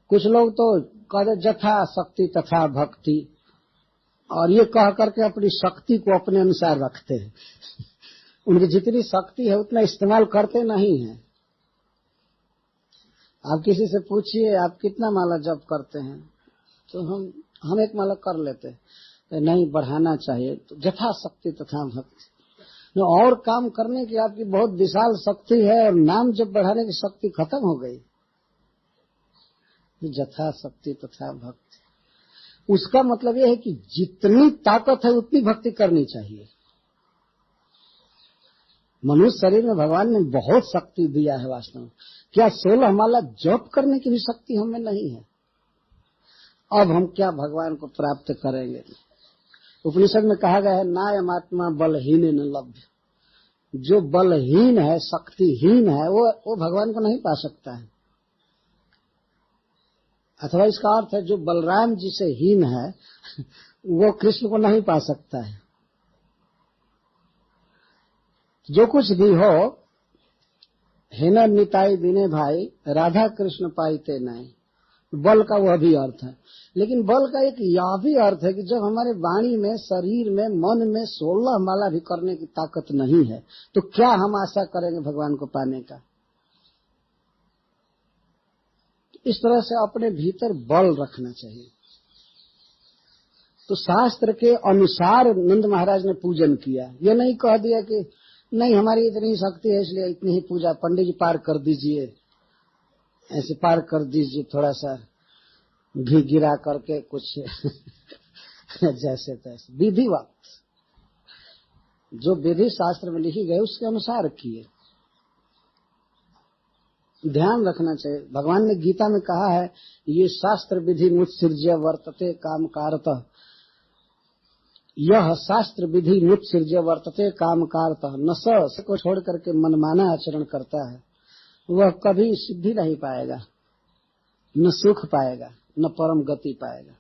कुछ लोग तो कहते जथा शक्ति तथा भक्ति, और ये कह करके अपनी शक्ति को अपने अनुसार रखते हैं। उनकी जितनी शक्ति है उतना इस्तेमाल करते नहीं है। आप किसी से पूछिए आप कितना माला जप करते हैं, तो हम एक माला कर लेते हैं, नहीं बढ़ाना चाहिए। तो जथा शक्ति तथा भक्ति, और काम करने की आपकी बहुत विशाल शक्ति है और नाम जब बढ़ाने की शक्ति खत्म हो गई। जथा शक्ति तथा भक्ति, उसका मतलब यह है कि जितनी ताकत है उतनी भक्ति करनी चाहिए। मनुष्य शरीर में भगवान ने बहुत शक्ति दिया है वास्तव में। क्या 16 माला जप करने की भी शक्ति हमें नहीं है? अब हम क्या भगवान को प्राप्त करेंगे? उपनिषद में कहा गया है नायमात्मा बलहीन न लभ्य। जो बलहीन है, शक्तिहीन है, वो भगवान को नहीं पा सकता है। अथवा इसका अर्थ है जो बलराम जी से हीन है वो कृष्ण को नहीं पा सकता है। जो कुछ भी हो, हिन निताई बिने भाई राधा कृष्ण पाईते नहीं, बल का वह भी अर्थ है। लेकिन बल का एक यह भी अर्थ है कि जब हमारे वाणी में, शरीर में, मन में 16 माला भी करने की ताकत नहीं है, तो क्या हम आशा करेंगे भगवान को पाने का? इस तरह से अपने भीतर बल रखना चाहिए। तो शास्त्र के अनुसार नंद महाराज ने पूजन किया। ये नहीं कह दिया कि नहीं हमारी इतनी शक्ति है इसलिए इतनी ही पूजा, पंडित जी पार कर दीजिए, ऐसे पार कर दीजिए, थोड़ा सा घी गिरा करके कुछ जैसे तैसे विधिवत जो विधि शास्त्र में लिखी गई उसके अनुसार किए। ध्यान रखना चाहिए। भगवान ने गीता में कहा है ये शास्त्र विधि मुत्सृज्य वर्तते काम कारतः, यह शास्त्र विधि मुत्सृज्य वर्तते काम कारतः, न स को छोड़ करके मनमाना आचरण करता है वह कभी सिद्धि नहीं पाएगा, न सुख पाएगा, न परम गति पाएगा।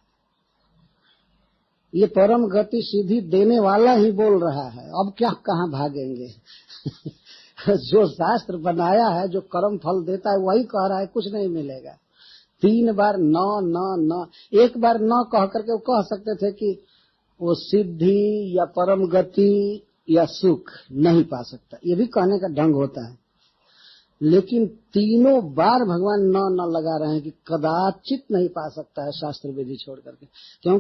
ये परम गति सीधी देने वाला ही बोल रहा है। अब क्या कहाँ भागेंगे? जो शास्त्र बनाया है, जो कर्म फल देता है, वही कह रहा है कुछ नहीं मिलेगा। 3 बार न न न, एक बार न कह करके वो कह सकते थे कि वो सिद्धि या परम गति या सुख नहीं पा सकता, ये भी कहने का ढंग होता है। लेकिन तीनों बार भगवान न लगा रहे हैं कि कदाचित नहीं पा सकता है शास्त्र विधि छोड़ करके। क्यों?